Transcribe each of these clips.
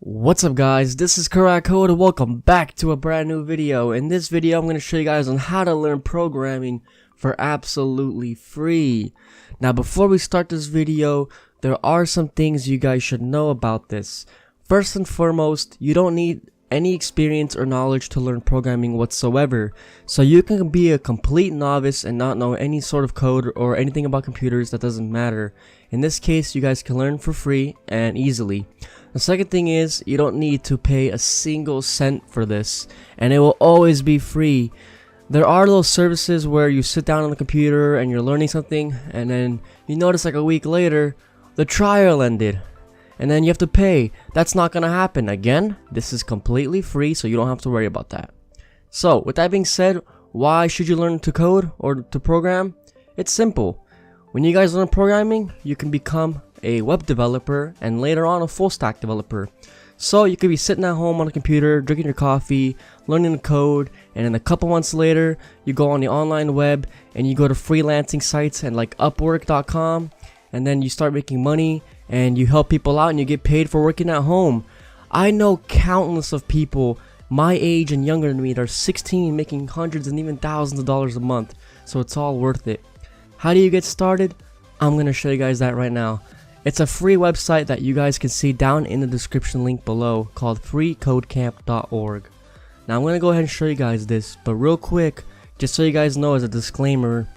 What's up guys, this is Correct Code and welcome back to a brand new video. In this video I'm going to show you guys on how to learn programming for absolutely free. Now before we start this video, there are some things you guys should know about this. First and foremost, you don't need any experience or knowledge to learn programming whatsoever. So you can be a complete novice and not know any sort of code or anything about computers. That doesn't matter. In this case, you guys can learn for free and easily. The second thing is, you don't need to pay a single cent for this, and it will always be free. There are those services where you sit down on the computer and you're learning something, and then you notice like a week later, the trial ended, and then you have to pay. That's not gonna happen again. This is completely free, so you don't have to worry about that. So, with that being said, why should you learn to code or to program? It's simple. When you guys learn programming, you can become a web developer and later on a full stack developer. So you could be sitting at home on a computer, drinking your coffee, learning the code, and then a couple months later, you go on the online web and you go to freelancing sites and like Upwork.com, and then you start making money and you help people out and you get paid for working at home. I know countless of people my age and younger than me that are 16 making hundreds and even thousands of dollars a month, so it's all worth it. How do you get started? I'm going to show you guys that right now. It's a free website that you guys can see down in the description link below called freecodecamp.org. Now I'm going to go ahead and show you guys this, but real quick, just so you guys know as a disclaimer,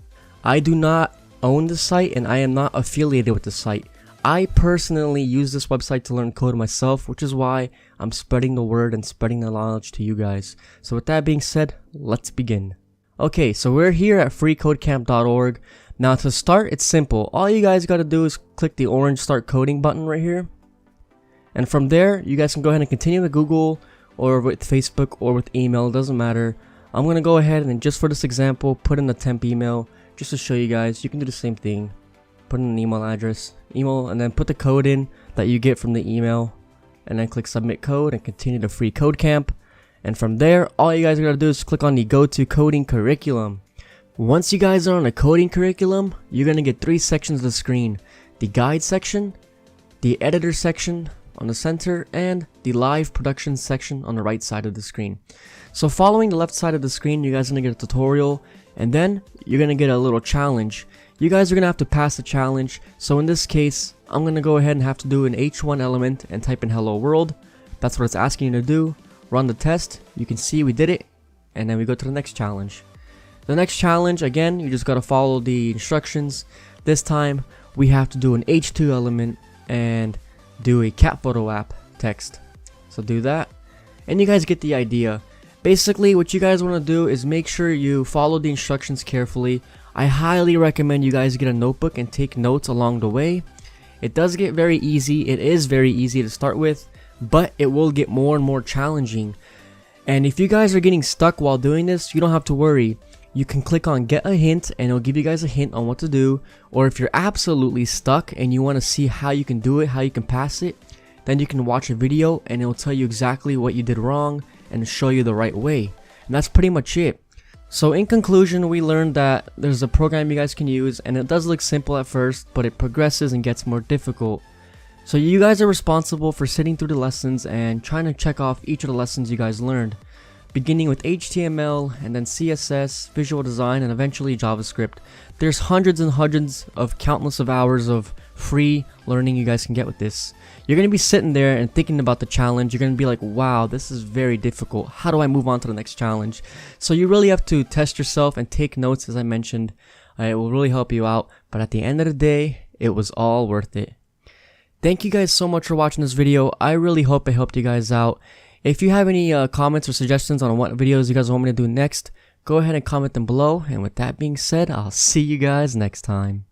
I do not own the site and I am not affiliated with the site. I personally use this website to learn code myself, which is why I'm spreading the word and spreading the knowledge to you guys. So with that being said, let's begin. Okay, so we're here at freecodecamp.org. Now to start, it's simple. All you guys gotta do is click the orange start coding button right here. And from there, you guys can go ahead and continue with Google or with Facebook or with email, it doesn't matter. I'm gonna go ahead and just for this example, put in the temp email just to show you guys. You can do the same thing. Put in an email address, and then put the code in that you get from the email. And then click submit code and continue to free code camp. And from there, all you guys gotta do is click on the go to coding curriculum. Once you guys are on a coding curriculum, you're going to get 3 sections of the screen. The guide section, the editor section on the center, and the live production section on the right side of the screen. So following the left side of the screen, you guys are going to get a tutorial, and then you're going to get a little challenge. You guys are going to have to pass the challenge, so in this case, I'm going to go ahead and have to do an H1 element and type in hello world. That's what it's asking you to do. Run the test, you can see we did it, and then we go to the next challenge. The next challenge, again, you just gotta follow the instructions. This time, we have to do an H2 element and do a cat photo app text. So do that, and you guys get the idea. Basically, what you guys want to do is make sure you follow the instructions carefully. I highly recommend you guys get a notebook and take notes along the way. It does get very easy. It is very easy to start with, but it will get more and more challenging. And if you guys are getting stuck while doing this, you don't have to worry. You can click on get a hint and it'll give you guys a hint on what to do. Or if you're absolutely stuck and you want to see how you can do it, how you can pass it, then you can watch a video and it'll tell you exactly what you did wrong and show you the right way. And that's pretty much it. So in conclusion, we learned that there's a program you guys can use, and it does look simple at first, but it progresses and gets more difficult. So you guys are responsible for sitting through the lessons and trying to check off each of the lessons you guys learned, beginning with HTML and then CSS, visual design, and eventually JavaScript. There's hundreds and hundreds of countless of hours of free learning you guys can get with this. You're going to be sitting there and thinking about the challenge. You're going to be like, wow, this is very difficult. How do I move on to the next challenge? So you really have to test yourself and take notes, as I mentioned. It will really help you out, but at the end of the day, it was all worth it. Thank you guys so much for watching this video. I really hope I helped you guys out. If you have any comments or suggestions on what videos you guys want me to do next, go ahead and comment them below. And with that being said, I'll see you guys next time.